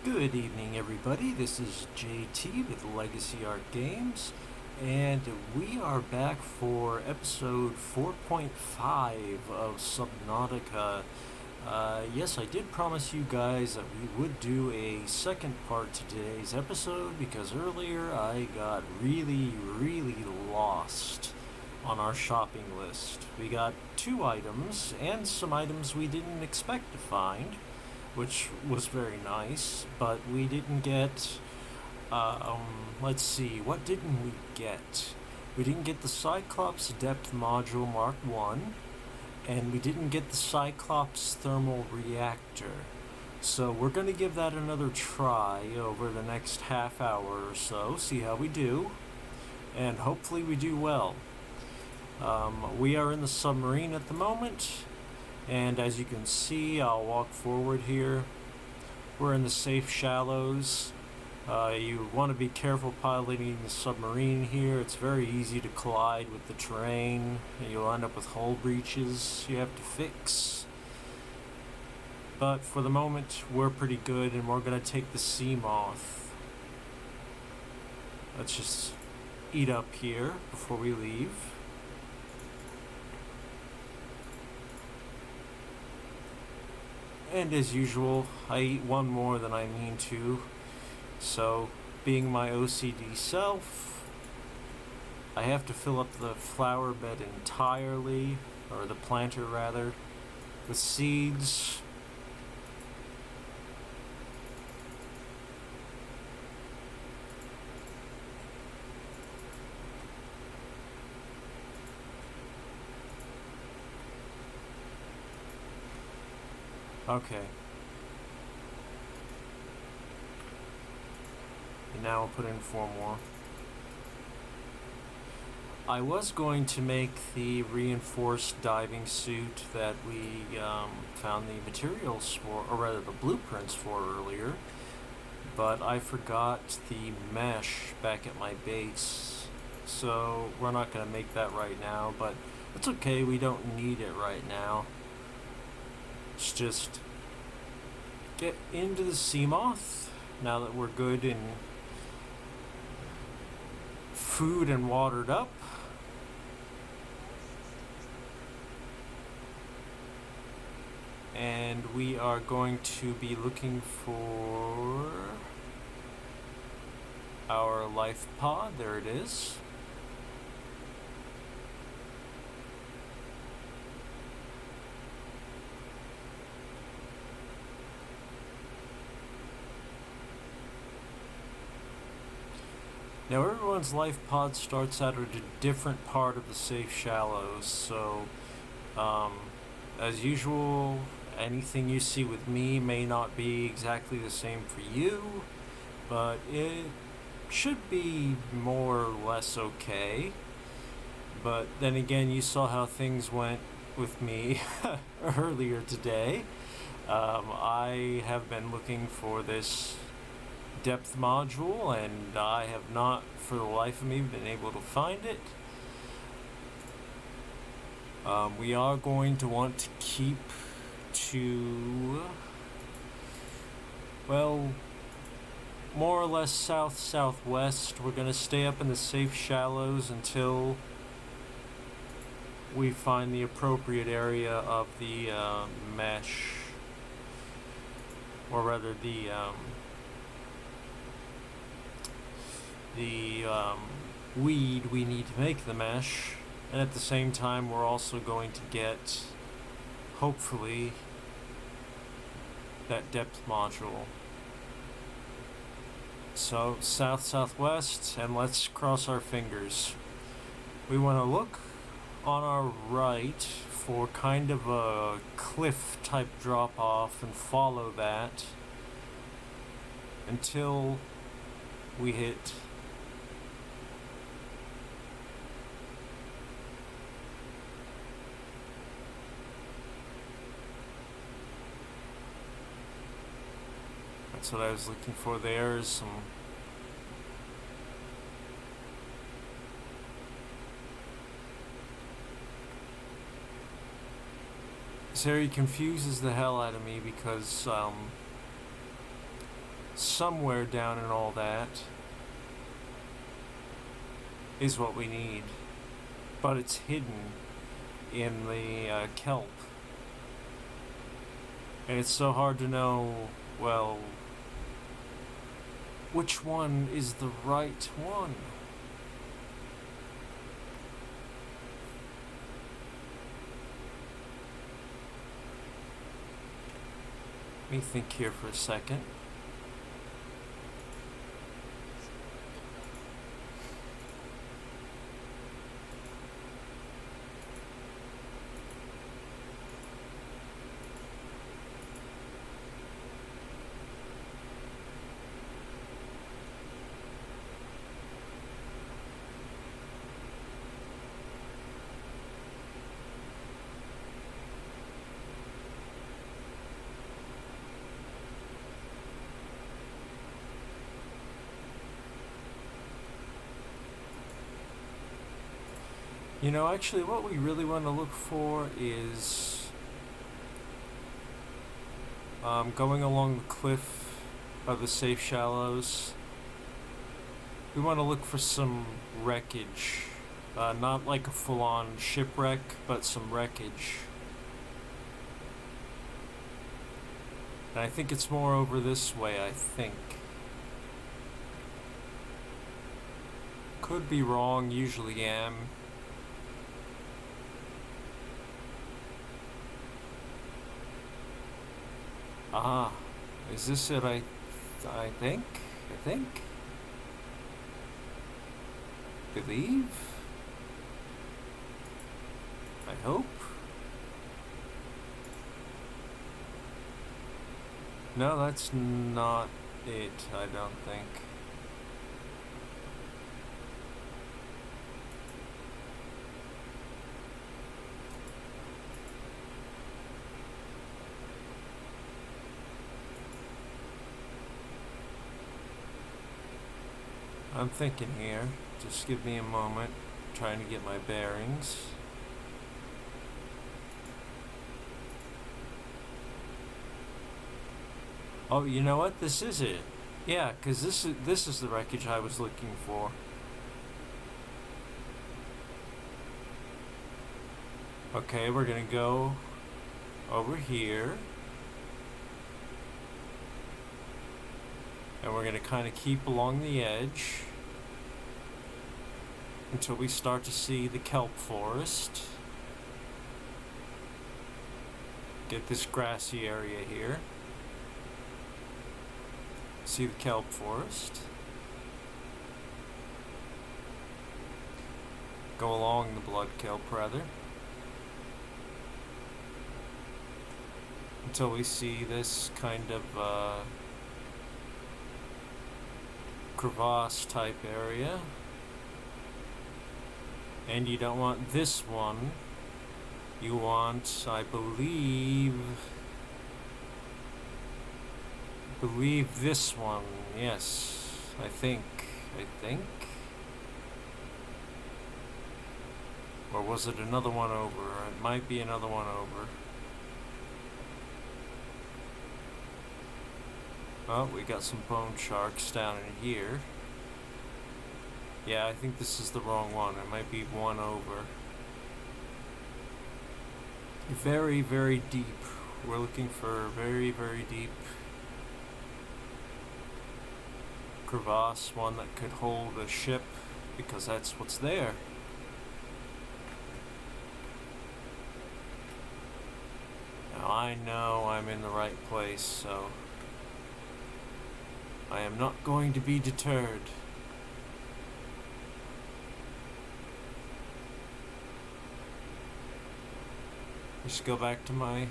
Good evening, everybody. This is JT with Legacy Art Games, and we are back for episode 4.5 of Subnautica. Yes, I did promise you guys that we would do a second part to today's episode because earlier I got really lost on our shopping list. We got 2 items and some items we didn't expect to find, which was very nice, but we didn't get, let's see, what didn't we get? We didn't get the Cyclops Depth Module Mk1, and we didn't get the Cyclops Thermal Reactor. So we're going to give that another try over the next half hour or so, see how we do, and hopefully we do well. We are in the submarine at the moment. And as you can see, I'll walk forward here. We're in the safe shallows. You want to be careful piloting the submarine here. It's very easy to collide with the terrain, and you'll end up with hull breaches you have to fix. But for the moment, we're pretty good, and we're going to take the sea moth. Let's just eat up here before we leave. And as usual, I eat one more than I mean to. So, being my OCD self, I have to fill up the flower bed entirely, or the planter rather, with seeds. Okay. And now I'll put in 4 more. I was going to make the reinforced diving suit that we found the materials for, or rather the blueprints for earlier, but I forgot the mesh back at my base, so we're not going to make that right now, but it's okay, we don't need it right now. Let's just get into the sea moth now that we're good and food and watered up. And we are going to be looking for our life pod. There it is. Now everyone's life pod starts out at a different part of the safe shallows, so as usual, anything you see with me may not be exactly the same for you, but it should be more or less okay. But then again, you saw how things went with me earlier today. I have been looking for this depth module, and I have not for the life of me been able to find it. We are going to want to keep to, well, more or less south-southwest. We're going to stay up in the safe shallows until we find the appropriate area of the mesh, or rather the weed we need to make the mesh, and at the same time we're also going to get, hopefully, that depth module. So south-southwest, and let's cross our fingers. We want to look on our right for kind of a cliff type drop off and follow that until we hit that's what I was looking for. There is some this area confuses the hell out of me because somewhere down in all that is what we need. But it's hidden in the kelp. And it's so hard to know, well, which one is the right one? Let me think here for a second. You know, actually, what we really want to look for is going along the cliff of the safe shallows. We want to look for some wreckage. Not like a full-on shipwreck, but some wreckage. And I think it's more over this way, I think. Could be wrong, usually am. Ah, is this it? I think? Believe? I hope? No, that's not it, I don't think. I'm thinking here. Just give me a moment. I'm trying to get my bearings. Oh, you know what? This is it. Yeah, because this is the wreckage I was looking for. Okay, we're gonna go over here. And we're going to kind of keep along the edge until we start to see the kelp forest. Get this grassy area here. See the kelp forest. Go along the blood kelp, rather. Until we see this kind of crevasse type area. And you don't want this one. You want, I believe this one. Yes, I think. Or was it another one over? It might be another one over. Oh, we got some bone sharks down in here. Yeah, I think this is the wrong one. It might be one over. Very, very deep. We're looking for very, very deep crevasse, one that could hold a ship, because that's what's there. Now I know I'm in the right place, so I am not going to be deterred. Just go back to my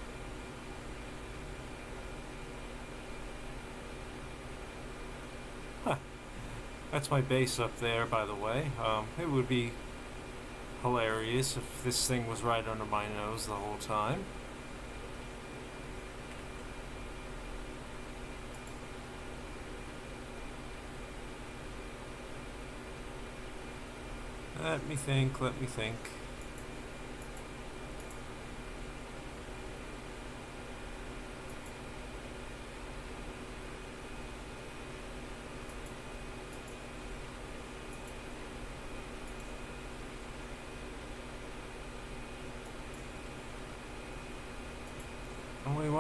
that's my base up there, by the way. It would be hilarious if this thing was right under my nose the whole time. Let me think.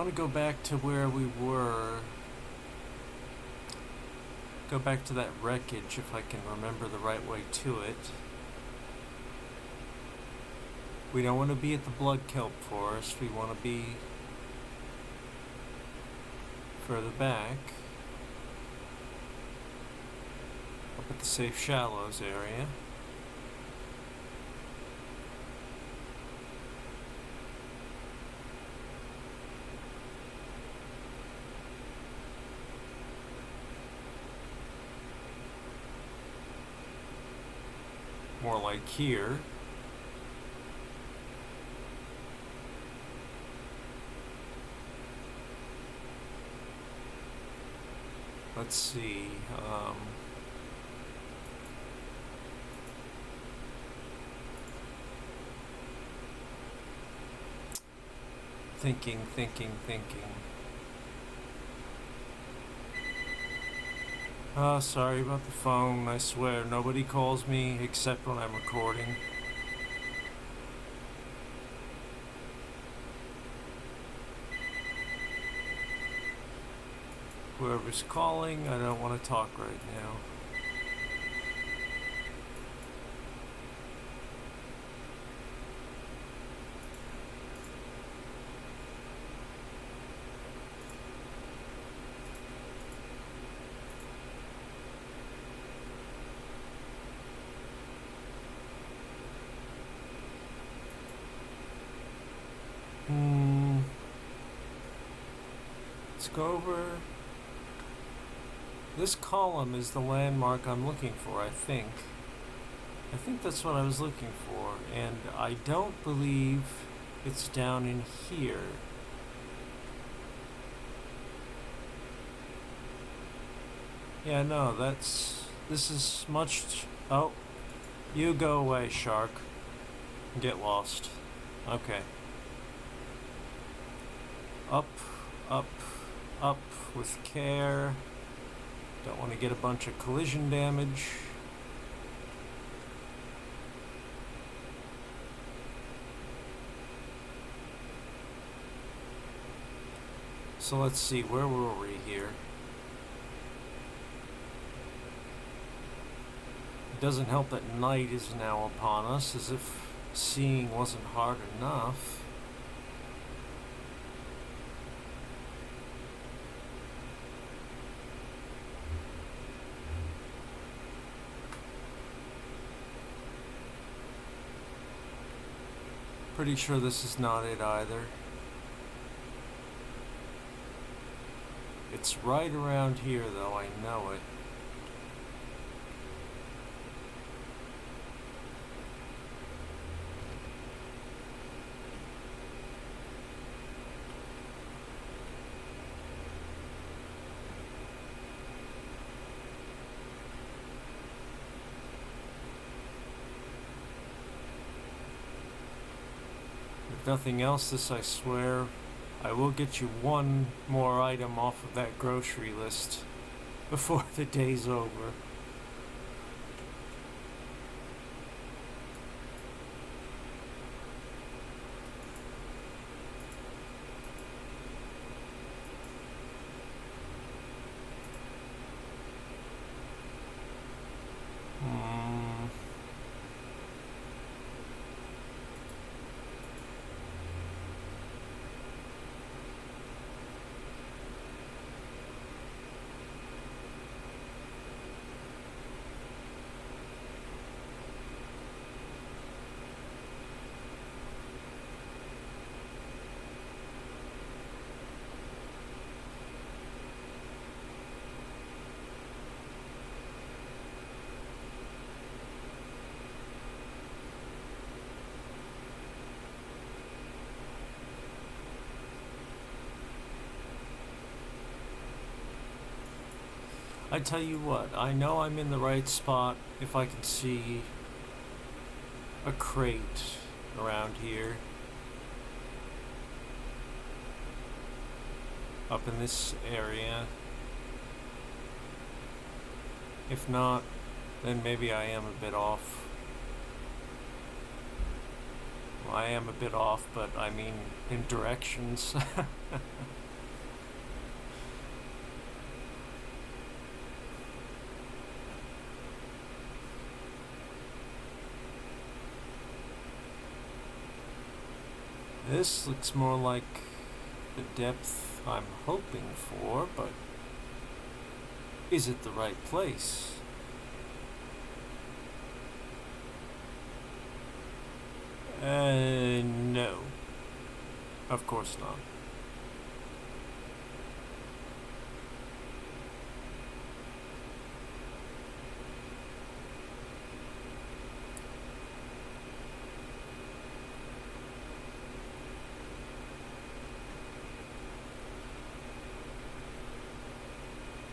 want to go back to where we were. Go back to that wreckage if I can remember the right way to it. We don't want to be at the blood kelp forest. We want to be further back. Up at the safe shallows area. More like here. Let's see. Thinking. Oh, sorry about the phone. I swear, nobody calls me except when I'm recording. Whoever's calling, I don't want to talk right now. Let's go over. This column is the landmark I'm looking for, I think. I think that's what I was looking for, and I don't believe it's down in here. Yeah, no, this is much... Oh, you go away, shark. Get lost. Okay. Up with care. Don't want to get a bunch of collision damage. So let's see, where were we here? It doesn't help that night is now upon us, as if seeing wasn't hard enough. Pretty sure this is not it either. It's right around here though, I know it. Nothing else, this I swear. I will get you one more item off of that grocery list before the day's over. I tell you what, I know I'm in the right spot if I can see a crate around here. Up in this area. If not, then maybe I am a bit off. Well, I am a bit off, but I mean in directions. This looks more like the depth I'm hoping for, but is it the right place? No. Of course not.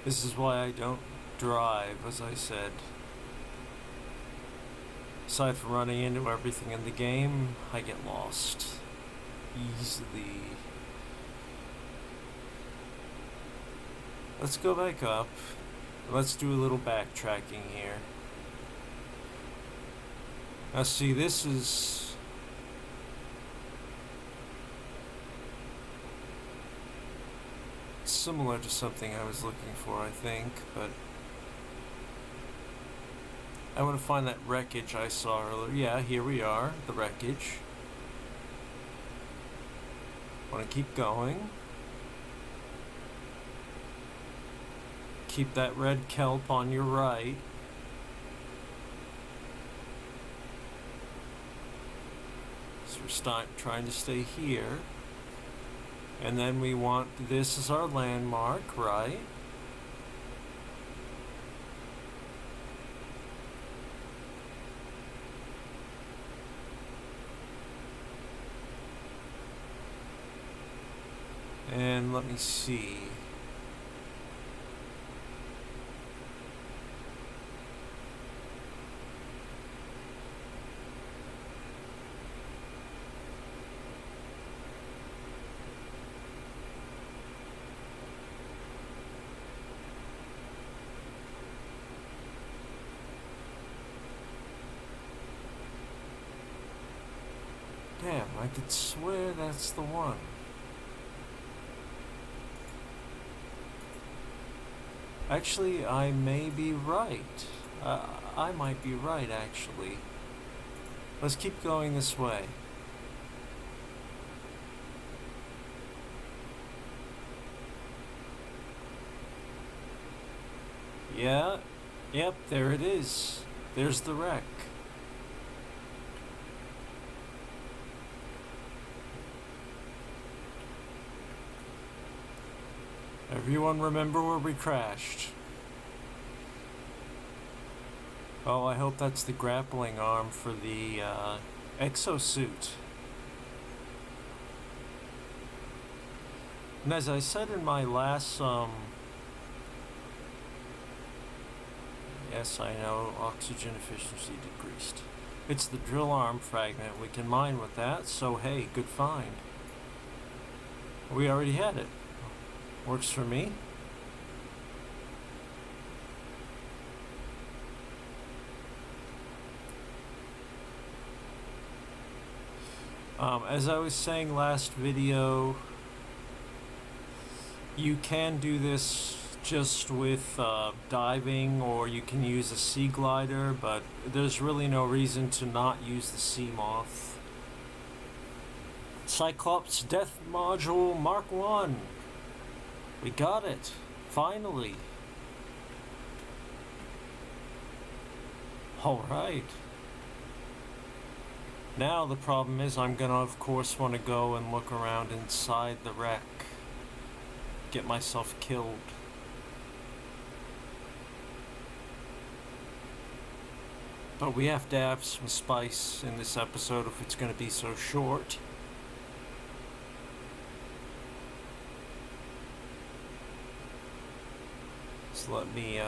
This is why I don't drive, as I said. Aside from running into everything in the game, I get lost easily. Let's go back up. Let's do a little backtracking here. Now see, this is... similar to something I was looking for, I think, but I want to find that wreckage I saw earlier. Yeah, here we are, the wreckage. Want to keep going. Keep that red kelp on your right. So we're trying to stay here. And then we want this as our landmark, right? And let me see. Damn, I could swear that's the one. Actually, I may be right. I might be right, actually. Let's keep going this way. Yeah, yep, there it is. There's the wreck. Everyone remember where we crashed? Oh, I hope that's the grappling arm for the exosuit. And as I said in my last, yes, I know, oxygen efficiency decreased. It's the drill arm fragment. We can mine with that, so hey, good find. We already had it. Works for me. As I was saying last video, you can do this just with diving, or you can use a sea glider, but there's really no reason to not use the sea moth. Cyclops Depth Module Mk1. We got it, finally. Alright. Now the problem is I'm gonna of course want to go and look around inside the wreck. Get myself killed. But we have to have some spice in this episode if it's gonna be so short. Let me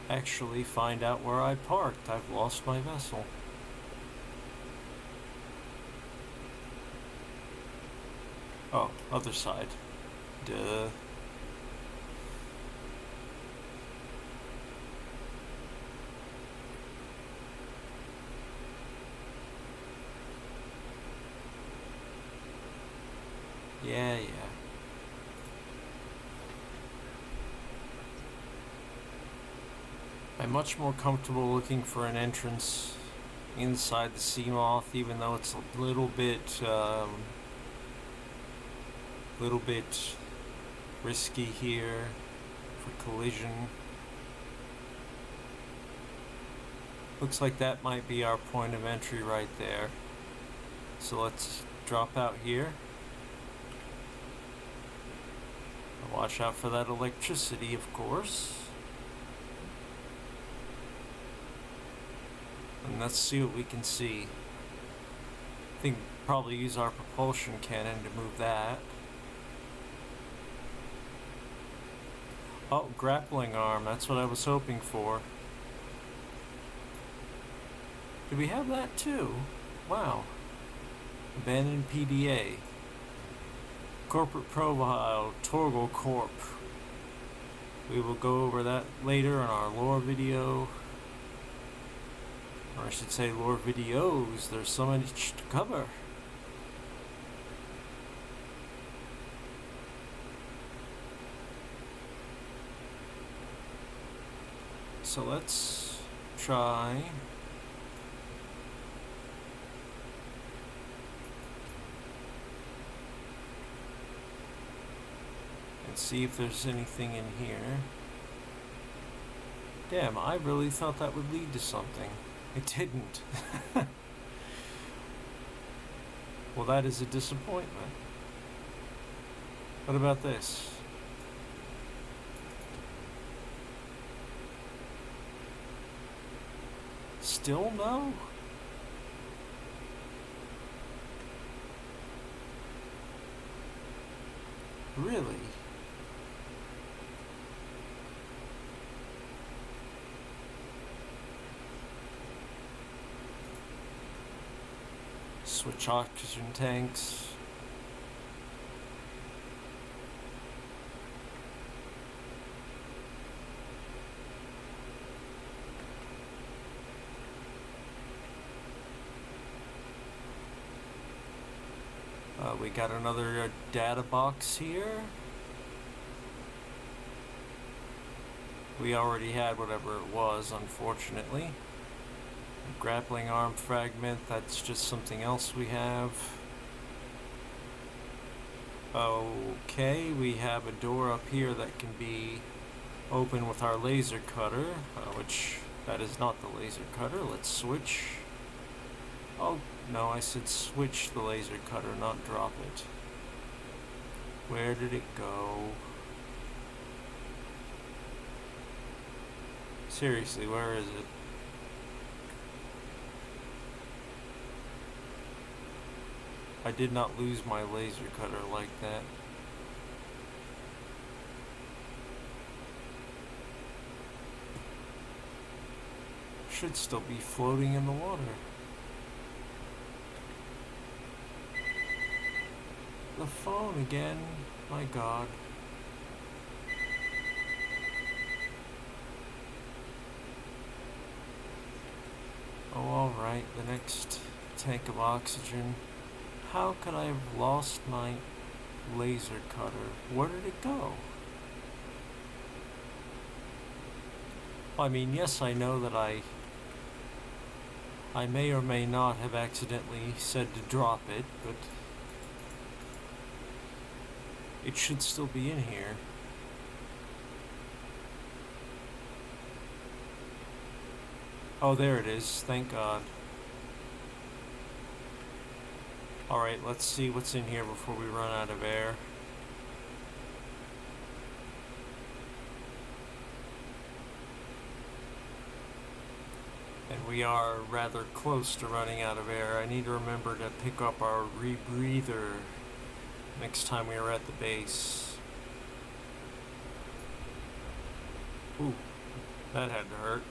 actually find out where I parked. I've lost my vessel. Oh, other side. Duh. Yeah. I'm much more comfortable looking for an entrance inside the sea moth, even though it's a little bit risky here for collision. Looks like that might be our point of entry right there. So let's drop out here. Watch out for that electricity, of course. And let's see what we can see. I think we'll probably use our propulsion cannon to move that. Oh, grappling arm, that's what I was hoping for. Do we have that too? Wow. Abandoned PDA. Corporate profile, Torgal Corp. We will go over that later in our lore video. Or I should say lore videos. There's so much to cover. So let's try and see if there's anything in here. Damn, I really thought that would lead to something. It didn't. Well, that is a disappointment. What about this? Still no? Really? Switch oxygen tanks. We got another data box here. We already had whatever it was, unfortunately. Grappling arm fragment, that's just something else we have. Okay, we have a door up here that can be opened with our laser cutter, which that is not the laser cutter. Let's switch. Oh, no, I said switch the laser cutter, not drop it. Where did it go? Seriously, where is it? I did not lose my laser cutter like that. Should still be floating in the water. The phone again, my god. Oh, alright, the next tank of oxygen. How could I have lost my laser cutter? Where did it go? I mean, yes, I know that I may or may not have accidentally said to drop it, but it should still be in here. Oh, there it is. Thank God. Alright, let's see what's in here before we run out of air. And we are rather close to running out of air. I need to remember to pick up our rebreather next time we are at the base. Ooh, that had to hurt.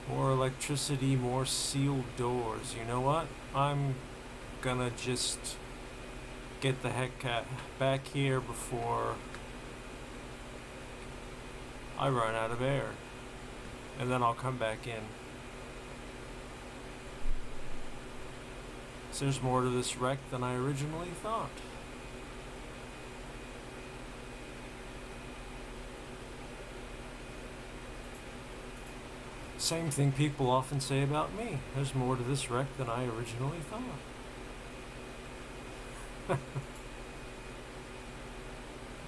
More electricity, more sealed doors. You know what? I'm gonna just get the heck back here before I run out of air. And then I'll come back in. So there's more to this wreck than I originally thought. Same thing people often say about me. There's more to this wreck than I originally thought.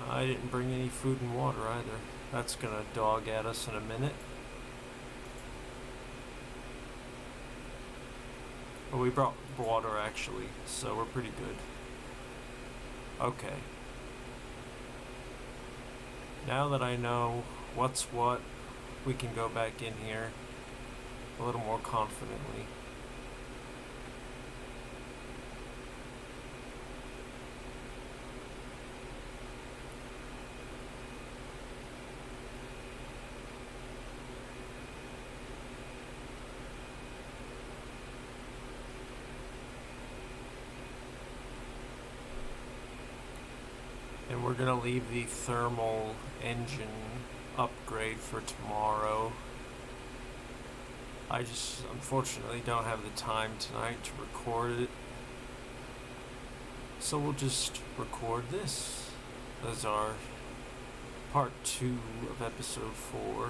I didn't bring any food and water either. That's gonna dog at us in a minute. Well, we brought water actually, so we're pretty good. Okay. Now that I know what's what, we can go back in here a little more confidently. And we're gonna leave the thermal engine upgrade for tomorrow. I just unfortunately don't have the time tonight to record it. So we'll just record this as our part 2 of episode 4.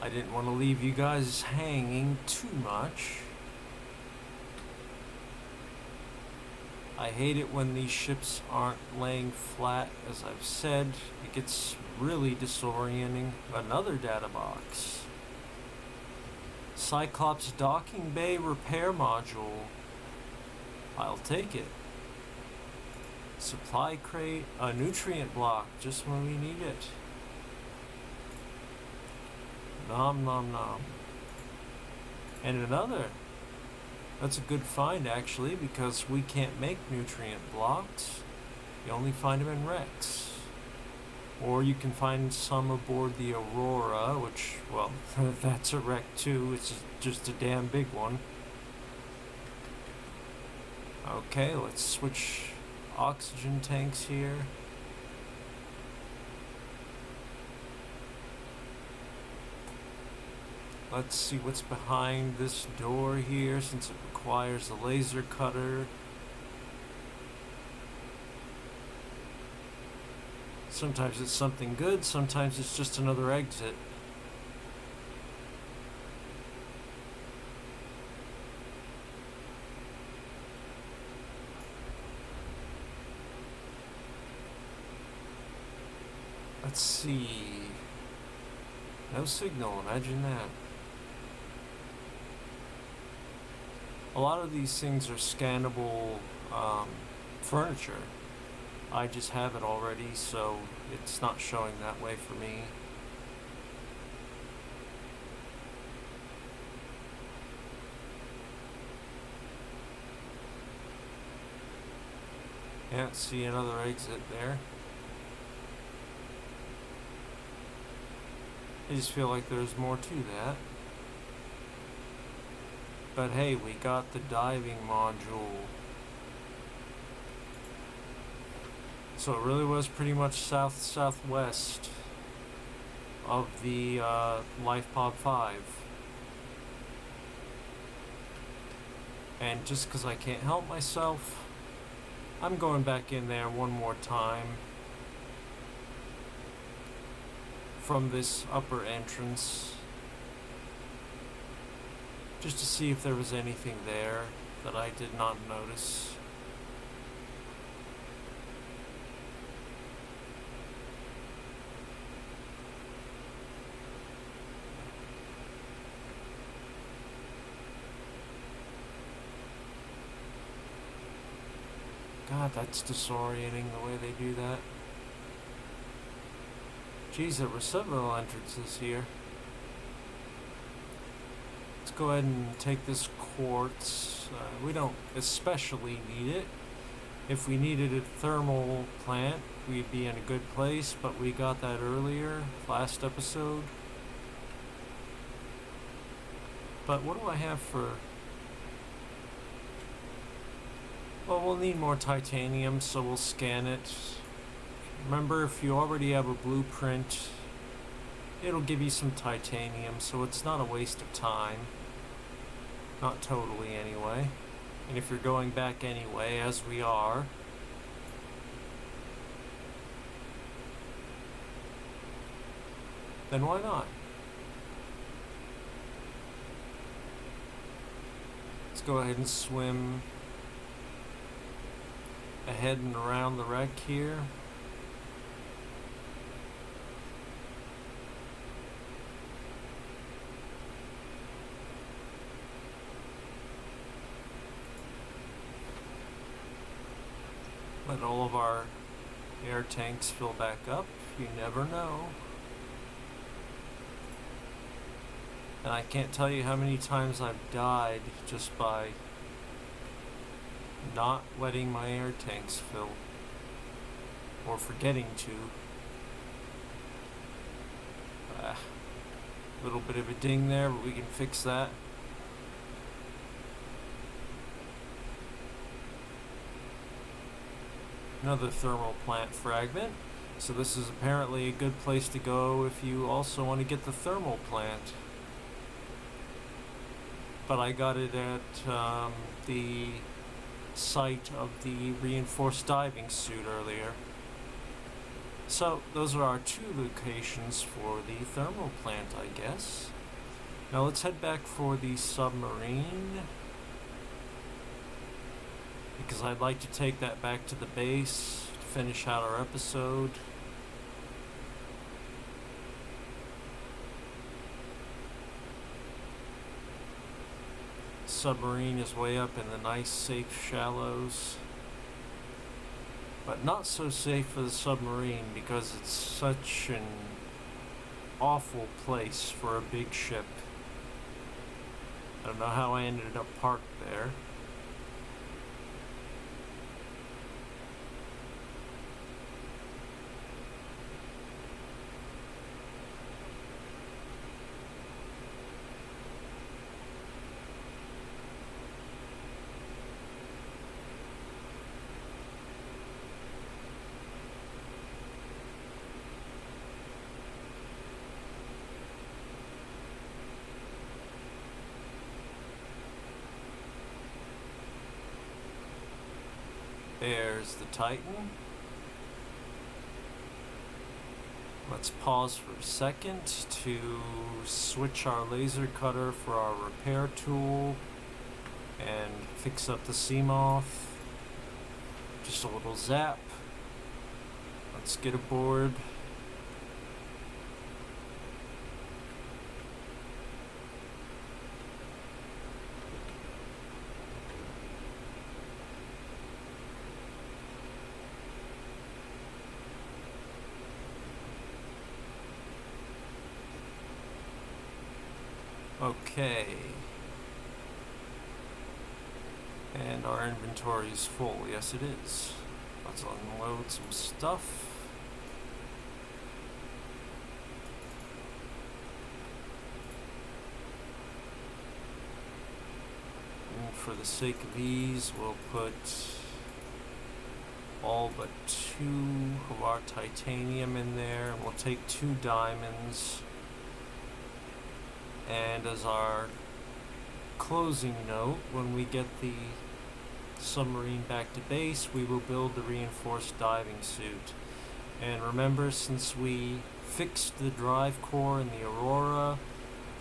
I didn't want to leave you guys hanging too much. I hate it when these ships aren't laying flat, as I've said. It gets really disorienting. Another data box. Cyclops Docking Bay Repair Module. I'll take it. Supply crate, a nutrient block, just when we need it. Nom nom nom. And another. That's a good find actually, because we can't make nutrient blocks. You only find them in wrecks. Or you can find some aboard the Aurora, which, well, that's a wreck too. It's just a damn big one. Okay, let's switch oxygen tanks here. Let's see what's behind this door here, since it requires a laser cutter. Sometimes it's something good, sometimes it's just another exit. Let's see. No signal, imagine that. A lot of these things are scannable furniture. I just have it already, so it's not showing that way for me. Can't see another exit there. I just feel like there's more to that. But hey, we got the diving module. So it really was pretty much southwest of the Ep4.5. And just because I can't help myself, I'm going back in there one more time from this upper entrance, just to see if there was anything there that I did not notice. God, that's disorienting the way they do that. Geez, there were several entrances here. Let's go ahead and take this quartz. We don't especially need it. If we needed a thermal plant, we'd be in a good place, but we got that earlier, last episode. But what do I have for... Well, we'll need more titanium, so we'll scan it. Remember, if you already have a blueprint, it'll give you some titanium, so it's not a waste of time. Not totally, anyway. And if you're going back anyway, as we are, then why not? Let's go ahead and swim ahead and around the wreck here. Let all of our air tanks fill back up. You never know. And I can't tell you how many times I've died just by not letting my air tanks fill, or forgetting to. Little bit of a ding there, but we can fix that. Another thermal plant fragment. So this is apparently a good place to go if you also want to get the thermal plant. But I got it at the site of the reinforced diving suit earlier. So those are our two locations for the thermal plant, I guess. Now let's head back for the submarine, because I'd like to take that back to the base to finish out our episode. Submarine is way up in the nice safe shallows, but not so safe for the submarine because it's such an awful place for a big ship. I don't know how I ended up parked there. There's the Titan. Let's pause for a second to switch our laser cutter for our repair tool and fix up the Seamoth. Just a little zap. Let's get aboard. Okay. And our inventory is full. Yes, it is. Let's unload some stuff. And for the sake of ease, we'll put all but 2 of our titanium in there. We'll take 2 diamonds. And as our closing note, when we get the submarine back to base, we will build the reinforced diving suit. And remember, since we fixed the drive core in the Aurora,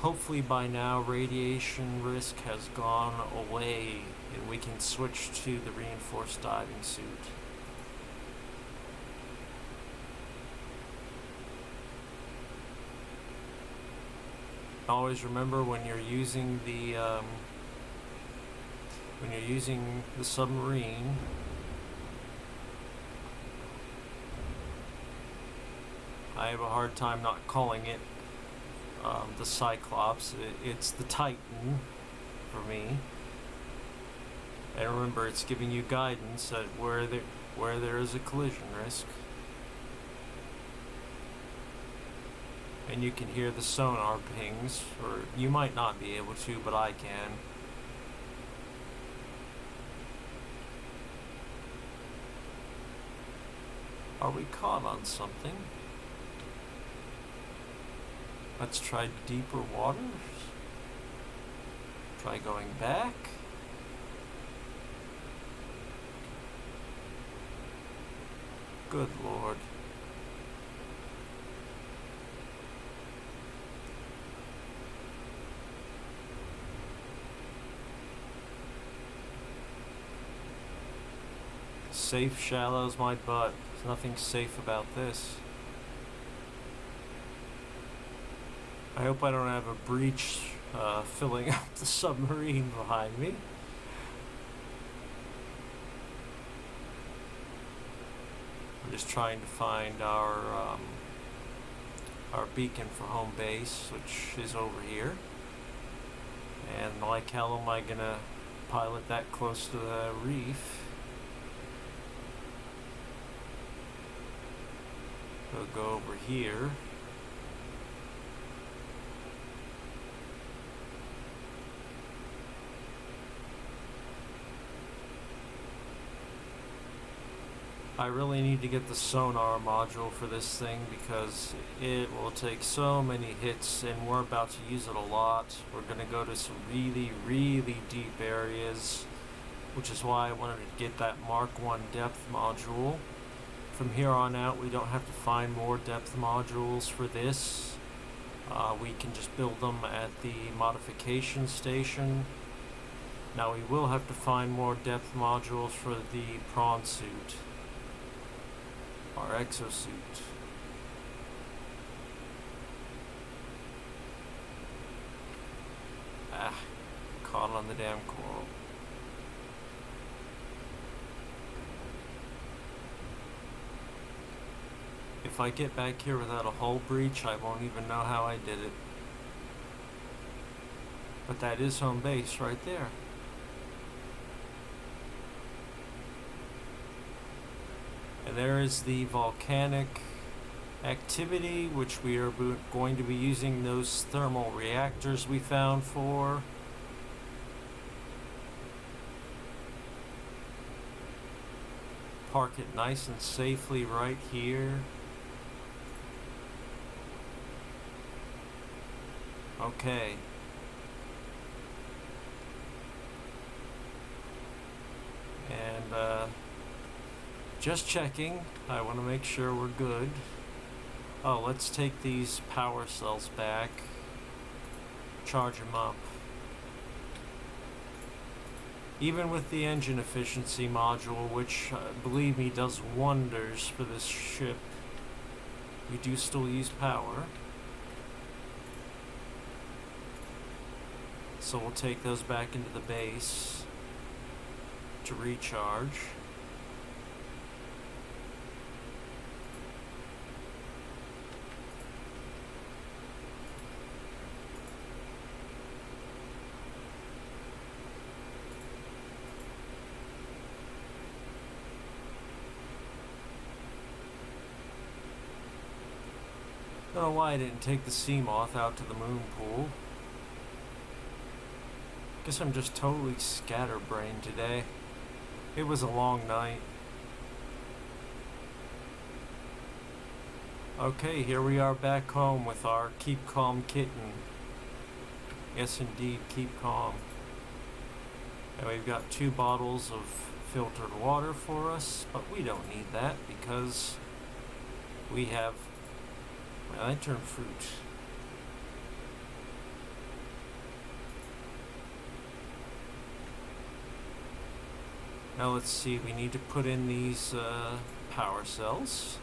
hopefully by now radiation risk has gone away and we can switch to the reinforced diving suit. Always remember, when you're using the submarine, I have a hard time not calling it the Cyclops. It's the Titan for me. And remember, it's giving you guidance at where there is a collision risk. And you can hear the sonar pings, or you might not be able to, but I can. Are we caught on something? Let's try deeper waters. Try going back. Good Lord. Safe shallows my butt. There's nothing safe about this. I hope I don't have a breach filling up the submarine behind me. I'm just trying to find our beacon for home base, which is over here. And like hell am I gonna pilot that close to the reef? We'll go over here. I really need to get the sonar module for this thing because it will take so many hits and we're about to use it a lot. We're going to go to some really, really deep areas, which is why I wanted to get that Mk1 depth module. From here on out, we don't have to find more depth modules for this. We can just build them at the modification station. Now we will have to find more depth modules for the prawn suit. Our exosuit. Caught on the damn coral. If I get back here without a hull breach, I won't even know how I did it. But that is home base right there. And there is the volcanic activity, which we are going to be using those thermal reactors we found for. Park it nice and safely right here. Okay. And just checking. I want to make sure we're good. Oh, let's take these power cells back. Charge them up. Even with the engine efficiency module, which, believe me, does wonders for this ship, we do still use power. So we'll take those back into the base to recharge. I don't know why I didn't take the sea moth out to the moon pool. Guess I'm just totally scatterbrained today. It was a long night. Okay, here we are back home with our Keep Calm kitten. Yes, indeed, keep calm. And we've got 2 bottles of filtered water for us, but we don't need that because we have lantern fruit. Now let's see, we need to put in these power cells.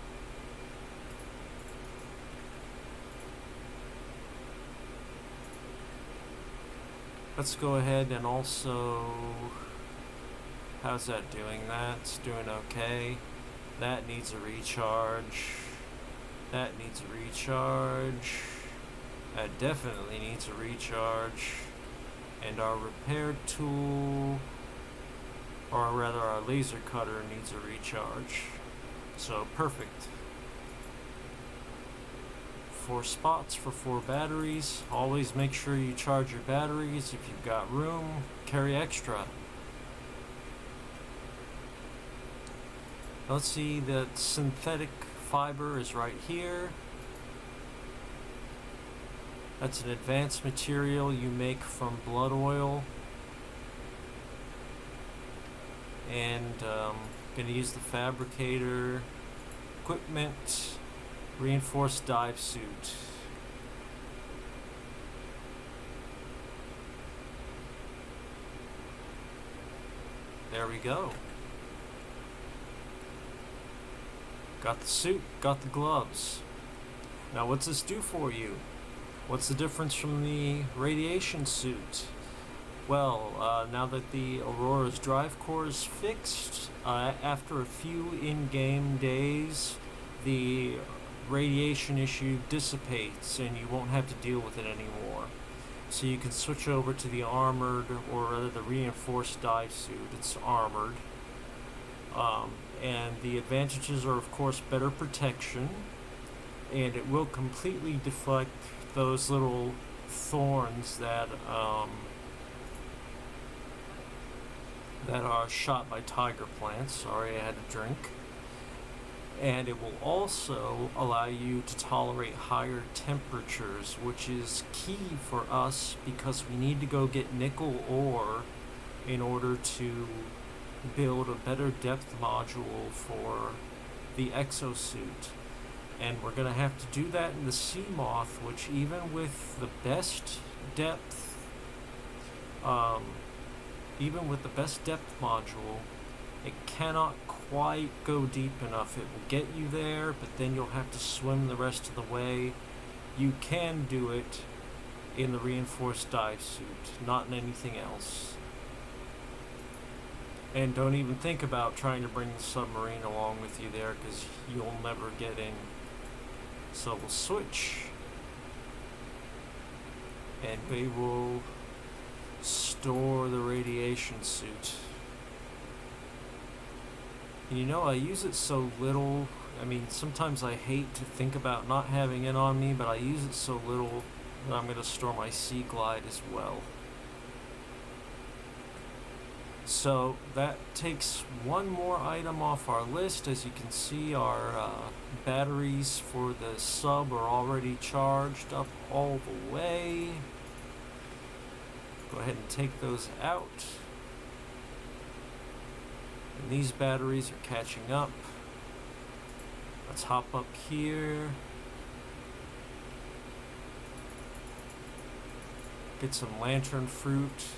Let's go ahead and also, how's that doing? That's doing okay. That needs a recharge. That needs a recharge. That definitely needs a recharge. And our repair tool, or rather our laser cutter, needs a recharge. So perfect. 4 spots for 4 batteries. Always make sure you charge your batteries. If you've got room, carry extra. Let's see, that synthetic fiber is right here. That's an advanced material you make from blood oil. And gonna use the fabricator equipment. Reinforced dive suit. There we go. Got the suit, got the gloves. Now what's this do for you? What's the difference from the radiation suit? Well, now that the Aurora's drive core is fixed, after a few in-game days, the radiation issue dissipates and you won't have to deal with it anymore. So you can switch over to the armored, or rather the reinforced dive suit. It's armored. And the advantages are, of course, better protection, and it will completely deflect those little thorns that are shot by tiger plants. Sorry, I had a drink. And it will also allow you to tolerate higher temperatures, which is key for us because we need to go get nickel ore in order to build a better depth module for the exosuit. And we're going to have to do that in the sea moth, which even with the best depth module, it cannot quite go deep enough. It will get you there, but then you'll have to swim the rest of the way. You can do it in the reinforced dive suit, not in anything else. And don't even think about trying to bring the submarine along with you there, because you'll never get in. So we'll switch, and we will store the radiation suit. You know, I use it so little. I mean, sometimes I hate to think about not having it on me, but I use it so little that I'm going to store my Sea Glide as well. So that takes one more item off our list. As you can see, our batteries for the sub are already charged up all the way. Go ahead and take those out. And these batteries are catching up. Let's hop up here. Get some lantern fruit.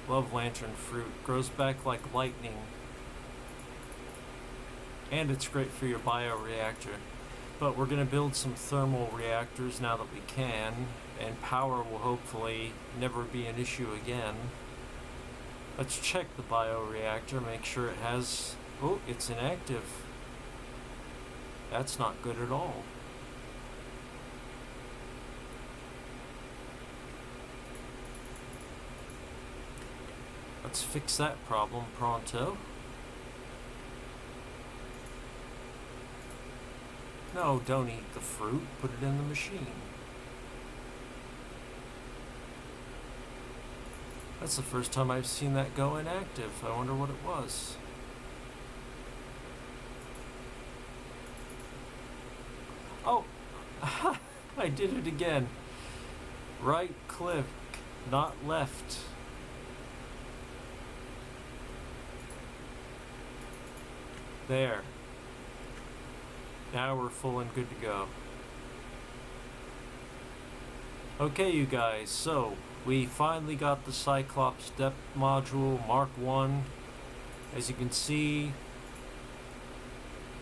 Love lantern fruit. Grows back like lightning. And it's great for your bioreactor. But we're going to build some thermal reactors now that we can, and power will hopefully never be an issue again. Let's check the bioreactor, make sure it has... Oh, it's inactive. That's not good at all. Let's fix that problem pronto. No, don't eat the fruit. Put it in the machine. That's the first time I've seen that go inactive. I wonder what it was. Oh! I did it again. Right click, not left. There. Now we're full and good to go. Okay, you guys, so we finally got the Cyclops Depth Module Mk1. As you can see,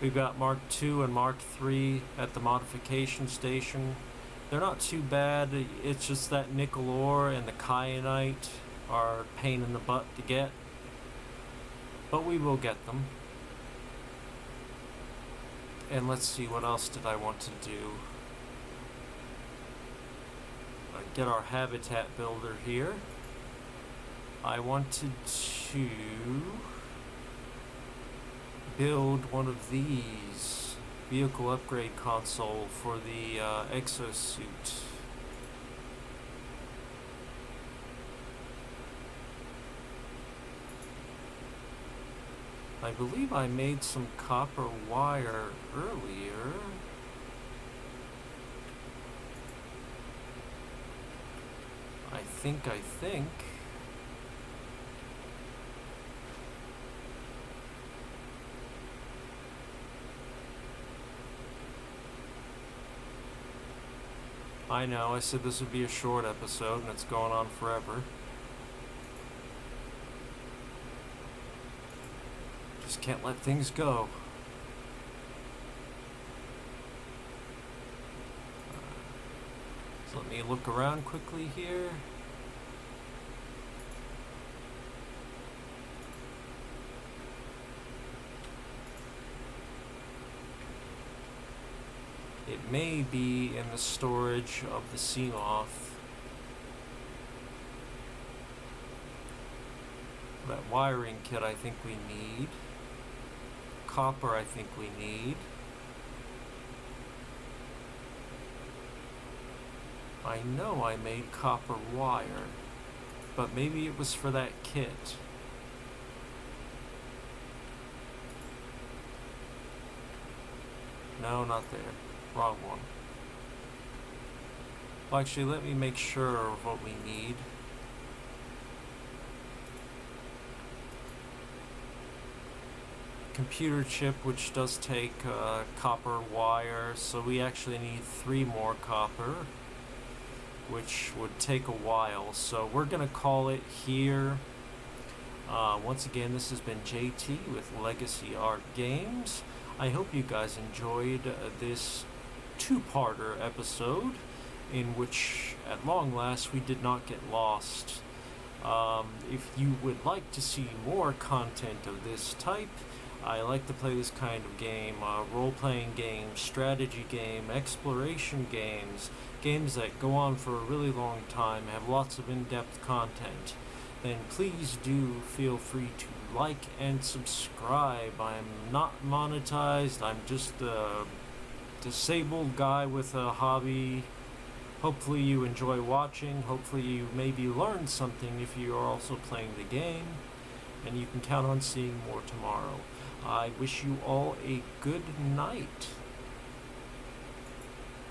we've got Mark II and Mark III at the modification station. They're not too bad. It's just that nickel ore and the kyanite are a pain in the butt to get. But we will get them. And let's see, what else did I want to do? Get our habitat builder here. I wanted to build one of these vehicle upgrade console for the exosuit. I believe I made some copper wire earlier. I think. I know, I said this would be a short episode and it's going on forever. Just can't let things go. So let me look around quickly here. It may be in the storage of the sea moth. That wiring kit I think we need. Copper I think we need. I know I made copper wire, but maybe it was for that kit. No, not there. Wrong one. Well, actually, let me make sure of what we need. Computer chip, which does take copper wire, so we actually need 3 more copper, which would take a while. So we're gonna call it here. Once again, this has been JT with Legacy Art Games. I hope you guys enjoyed this 2-parter episode in which, at long last, we did not get lost. If you would like to see more content of this type, I like to play this kind of game, role-playing games, strategy game, exploration games, games that go on for a really long time, have lots of in-depth content. Then please do feel free to like and subscribe. I'm not monetized, I'm just a disabled guy with a hobby. Hopefully you enjoy watching, hopefully you maybe learn something if you are also playing the game, and you can count on seeing more tomorrow. I wish you all a good night.